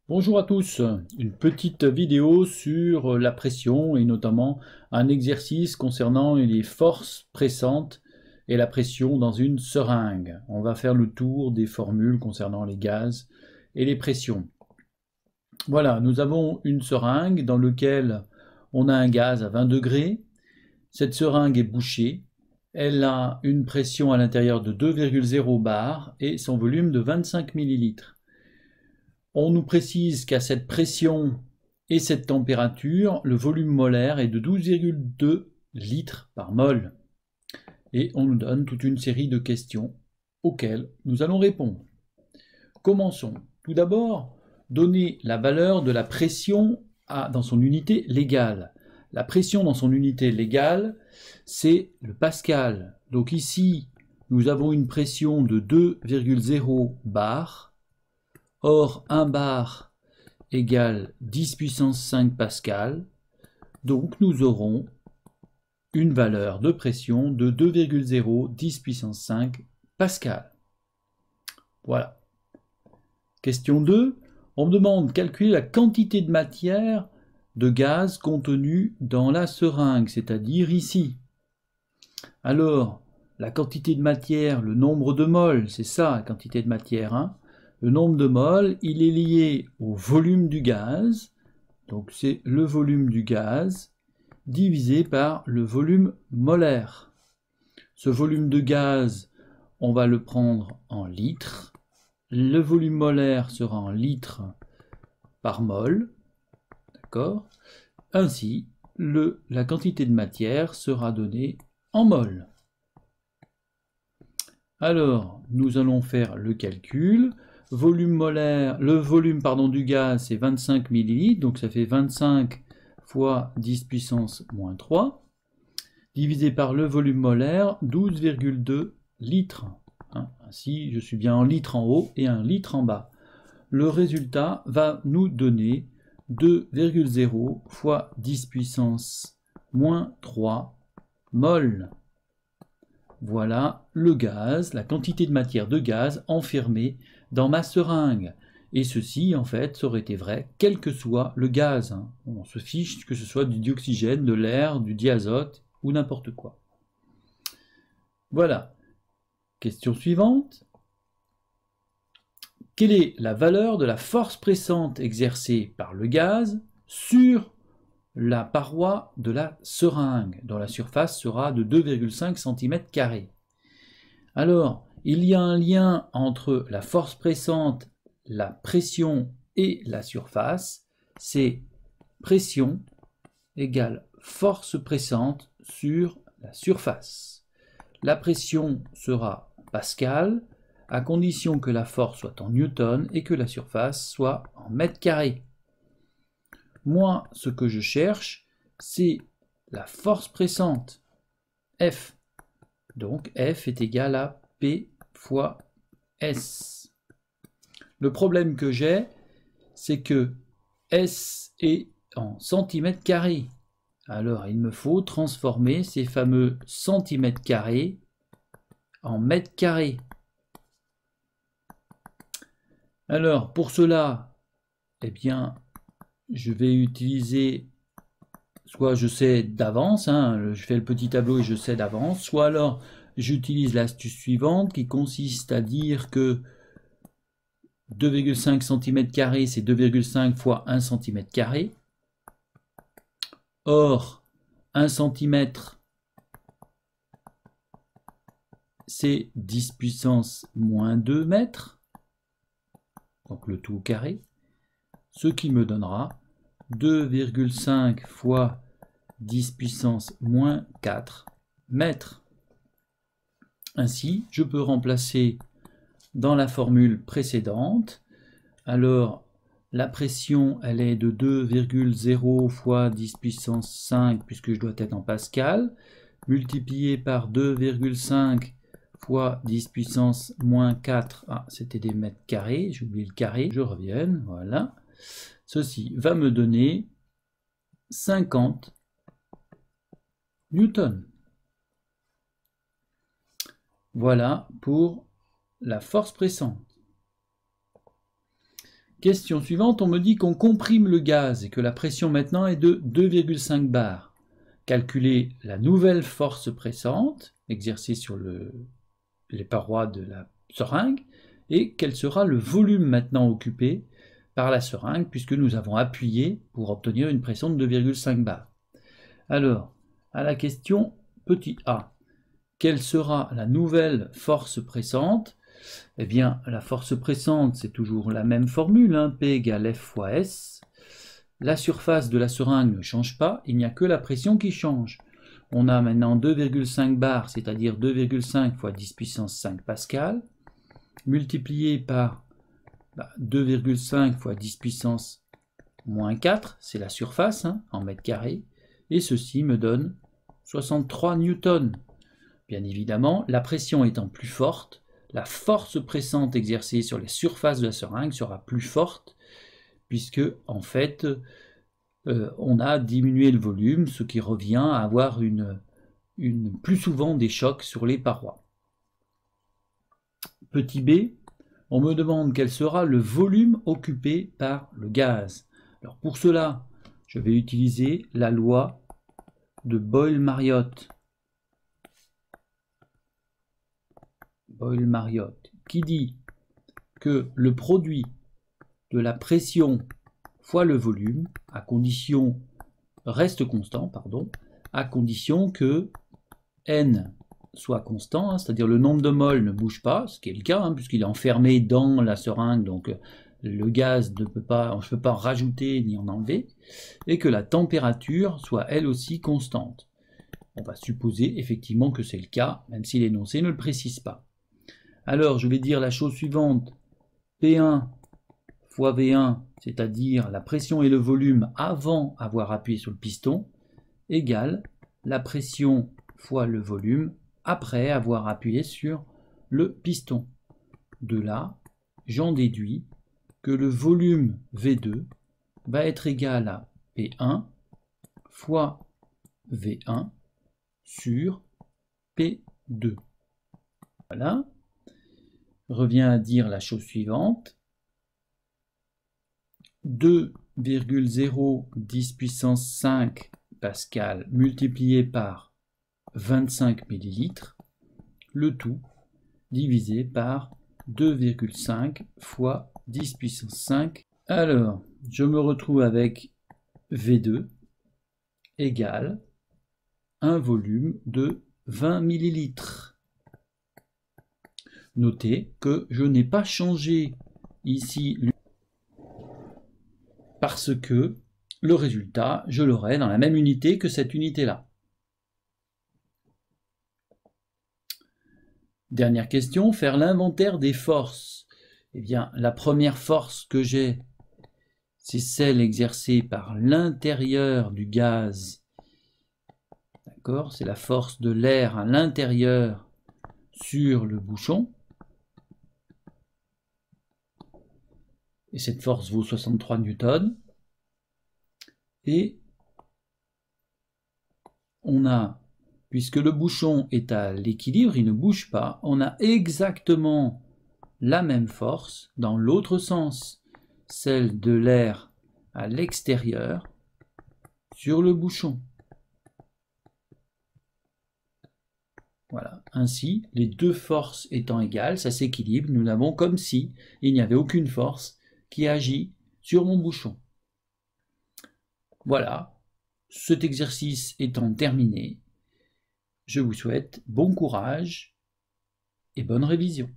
Bonjour à tous, une petite vidéo sur la pression et notamment un exercice concernant les forces pressantes et la pression dans une seringue. On va faire le tour des formules concernant les gaz et les pressions. Voilà, nous avons une seringue dans laquelle on a un gaz à 20 degrés. Cette seringue est bouchée. Elle a une pression à l'intérieur de 2,0 bar et son volume de 25 millilitres. On nous précise qu'à cette pression et cette température, le volume molaire est de 12,2 litres par mol. Et on nous donne toute une série de questions auxquelles nous allons répondre. Commençons. Tout d'abord, donner la valeur de la pression dans son unité légale. La pression dans son unité légale, c'est le pascal. Donc ici, nous avons une pression de 2,0 bar. Or, 1 bar égale 10 puissance 5 pascal. Donc, nous aurons une valeur de pression de 2,0 10 puissance 5 pascal. Voilà. Question 2. On me demande de calculer la quantité de matière de gaz contenue dans la seringue, c'est-à-dire ici. Alors, la quantité de matière, le nombre de moles, c'est ça la quantité de matière, hein. Le nombre de moles, il est lié au volume du gaz, donc c'est le volume du gaz divisé par le volume molaire. Ce volume de gaz, on va le prendre en litres. Le volume molaire sera en litres par mol, d'accord? Ainsi, la quantité de matière sera donnée en mol. Alors, nous allons faire le calcul. Volume molaire, le volume du gaz, c'est 25 millilitres, donc ça fait 25 fois 10 puissance moins 3, divisé par le volume molaire, 12,2 litres. Ainsi, je suis bien en litres en haut et 1 litre en bas. Le résultat va nous donner 2,0 fois 10 puissance moins 3 mol. Voilà le gaz, la quantité de matière de gaz enfermée dans ma seringue. Et ceci, en fait, ça aurait été vrai, quel que soit le gaz. On se fiche que ce soit du dioxygène, de l'air, du diazote ou n'importe quoi. Voilà. Question suivante. Quelle est la valeur de la force pressante exercée par le gaz sur la paroi de la seringue, dont la surface sera de 2,5 cm². Alors, il y a un lien entre la force pressante, la pression et la surface. C'est pression égale force pressante sur la surface. La pression sera pascal, à condition que la force soit en newton et que la surface soit en mètres carrés. Moi, ce que je cherche, c'est la force pressante, F. Donc, F est égal à P fois S. Le problème que j'ai, c'est que S est en centimètres carrés. Alors, il me faut transformer ces fameux centimètres carrés en mètres carrés. Alors, pour cela, eh bien, je vais utiliser, soit je sais d'avance, je fais le petit tableau et je sais d'avance, soit alors j'utilise l'astuce suivante qui consiste à dire que 2,5 cm², c'est 2,5 fois 1 cm². Or, 1 cm, c'est 10 puissance moins 2 mètres, donc le tout au carré, ce qui me donnera 2,5 fois 10 puissance moins 4 mètres. Ainsi, je peux remplacer dans la formule précédente. Alors, la pression, elle est de 2,0 fois 10 puissance 5, puisque je dois être en pascal, multiplié par 2,5 fois 10 puissance moins 4, c'était des mètres carrés, j'ai oublié le carré, je reviens, voilà. Ceci va me donner 50 newtons. Voilà pour la force pressante. Question suivante, on me dit qu'on comprime le gaz et que la pression maintenant est de 2,5 bars. Calculez la nouvelle force pressante exercée sur les parois de la seringue et quel sera le volume maintenant occupé par la seringue puisque nous avons appuyé pour obtenir une pression de 2,5 bars. Alors, à la question petit a, quelle sera la nouvelle force pressante? Eh bien, la force pressante, c'est toujours la même formule, hein, P égale F fois S. La surface de la seringue ne change pas, il n'y a que la pression qui change. On a maintenant 2,5 bars, c'est-à-dire 2,5 fois 10 puissance 5 pascal, multiplié par 2,5 fois 10 puissance moins 4, c'est la surface hein, en mètres carrés, et ceci me donne 63 newtons. Bien évidemment, la pression étant plus forte, la force pressante exercée sur les surfaces de la seringue sera plus forte, puisque en fait, on a diminué le volume, ce qui revient à avoir plus souvent des chocs sur les parois. Petit b, on me demande quel sera le volume occupé par le gaz. Alors pour cela, je vais utiliser la loi de Boyle-Mariotte. Boyle-Mariotte, qui dit que le produit de la pression fois le volume, reste constant, à condition que N soit constant, hein, c'est-à-dire le nombre de moles ne bouge pas, ce qui est le cas, hein, puisqu'il est enfermé dans la seringue, donc le gaz ne peut pas, je ne peux pas en rajouter ni en enlever, et que la température soit elle aussi constante. On va supposer effectivement que c'est le cas, même si l'énoncé ne le précise pas. Alors, je vais dire la chose suivante. P1 fois V1, c'est-à-dire la pression et le volume avant avoir appuyé sur le piston, égale la pression fois le volume après avoir appuyé sur le piston. De là, j'en déduis que le volume V2 va être égal à P1 fois V1 sur P2. Voilà. Revient à dire la chose suivante. 2,010 puissance 5 pascal multiplié par 25 millilitres, le tout divisé par 2,5 fois 10 puissance 5. Alors, je me retrouve avec V2 égale un volume de 20 millilitres. Notez que je n'ai pas changé ici parce que le résultat, je l'aurai dans la même unité que cette unité-là. Dernière question, faire l'inventaire des forces. Eh bien, la première force que j'ai, c'est celle exercée par l'intérieur du gaz. D'accord? C'est la force de l'air à l'intérieur sur le bouchon. Et cette force vaut 63 newtons. Et on a, puisque le bouchon est à l'équilibre, il ne bouge pas, on a exactement la même force dans l'autre sens, celle de l'air à l'extérieur sur le bouchon. Voilà, ainsi, les deux forces étant égales, ça s'équilibre, nous l'avons comme si il n'y avait aucune force qui agit sur mon bouchon. Voilà, cet exercice étant terminé, je vous souhaite bon courage et bonne révision.